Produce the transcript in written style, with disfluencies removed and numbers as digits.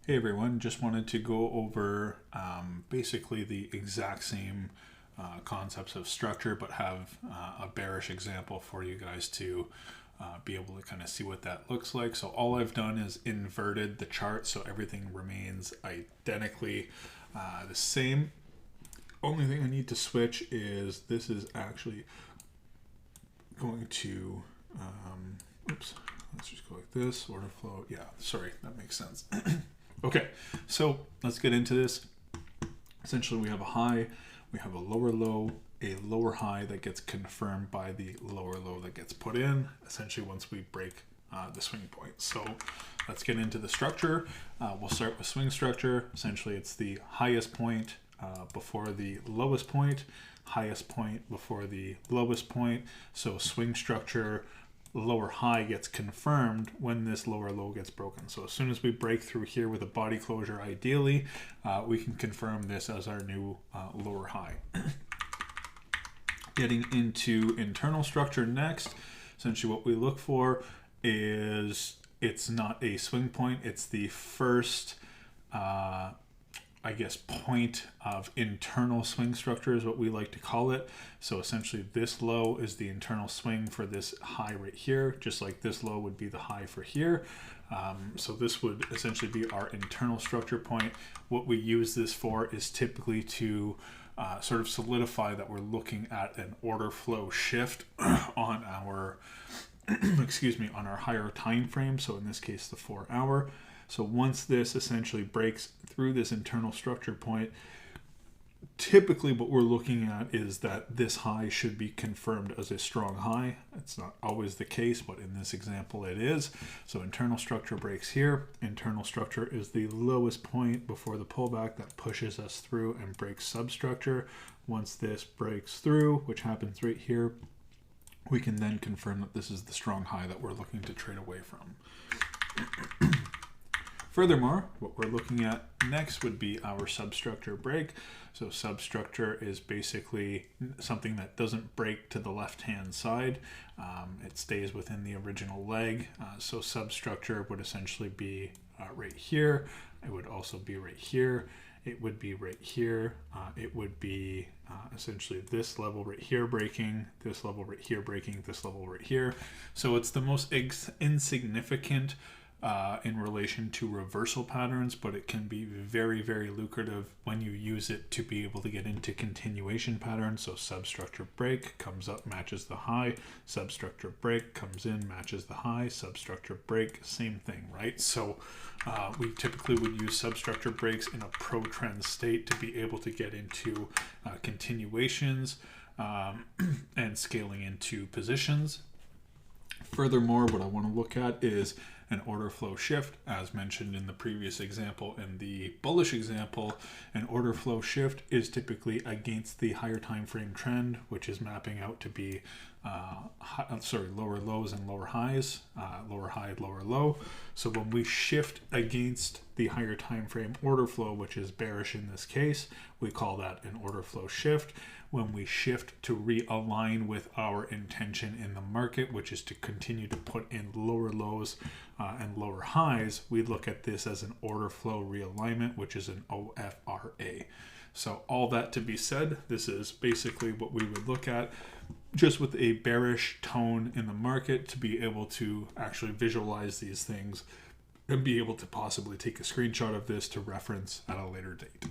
Hey everyone, just wanted to go over basically the exact same concepts of structure, but have a bearish example for you guys to be able to kind of see what that looks like. So all I've done is inverted the chart, so everything remains identically the same. Only thing I need to switch is this is actually going to, oops, let's just go like this, order flow. Yeah, sorry, that makes sense. Okay, so let's get into this. Essentially, we have a high, we have a lower low, a lower high that gets confirmed by the lower low that gets put in, essentially once we break the swing point. So let's get into the structure. We'll start with swing structure. Essentially, it's the highest point before the lowest point, highest point before the lowest point. So swing structure, lower high gets confirmed when this lower low gets broken. So as soon as we break through here with a body closure, ideally, we can confirm this as our new lower high. Getting into internal structure next, essentially what we look for is it's not a swing point, it's the first point of internal swing structure is what we like to call it. So essentially this low is the internal swing for this high right here, just like this low would be the high for here. So this would essentially be our internal structure point. What we use this for is typically to sort of solidify that we're looking at an order flow shift on our excuse me, on our higher time frame. So in this case, the 4 hour. So once this essentially breaks through this internal structure point, typically what we're looking at is that this high should be confirmed as a strong high. It's not always the case, but in this example it is. So internal structure breaks here. Internal structure is the lowest point before the pullback that pushes us through and breaks substructure. Once this breaks through, which happens right here, we can then confirm that this is the strong high that we're looking to trade away from. Furthermore, what we're looking at next would be our substructure break. So substructure is basically something that doesn't break to the left-hand side. It stays within the original leg. So substructure would essentially be right here. It would also be right here. It would be right here. It would be essentially this level right here breaking, this level right here breaking, this level right here. So it's the most insignificant in relation to reversal patterns, but it can be very, very lucrative when you use it to be able to get into continuation patterns. So substructure break comes up, matches the high, substructure break comes in, matches the high, substructure break, same thing, right? So we typically would use substructure breaks in a pro-trend state to be able to get into continuations and scaling into positions. Furthermore, what I want to look at is an order flow shift. As mentioned in the previous example, in the bullish example, an order flow shift is typically against the higher time frame trend, which is mapping out to be lower lows and lower highs, lower high, lower low. So when we shift against the higher time frame order flow, which is bearish in this case, we call that an order flow shift. When we shift to realign with our intention in the market, which is to continue to put in lower lows and lower highs, we look at this as an order flow realignment, which is an OFRA. So all that to be said, this is basically what we would look at just with a bearish tone in the market to be able to actually visualize these things and be able to possibly take a screenshot of this to reference at a later date.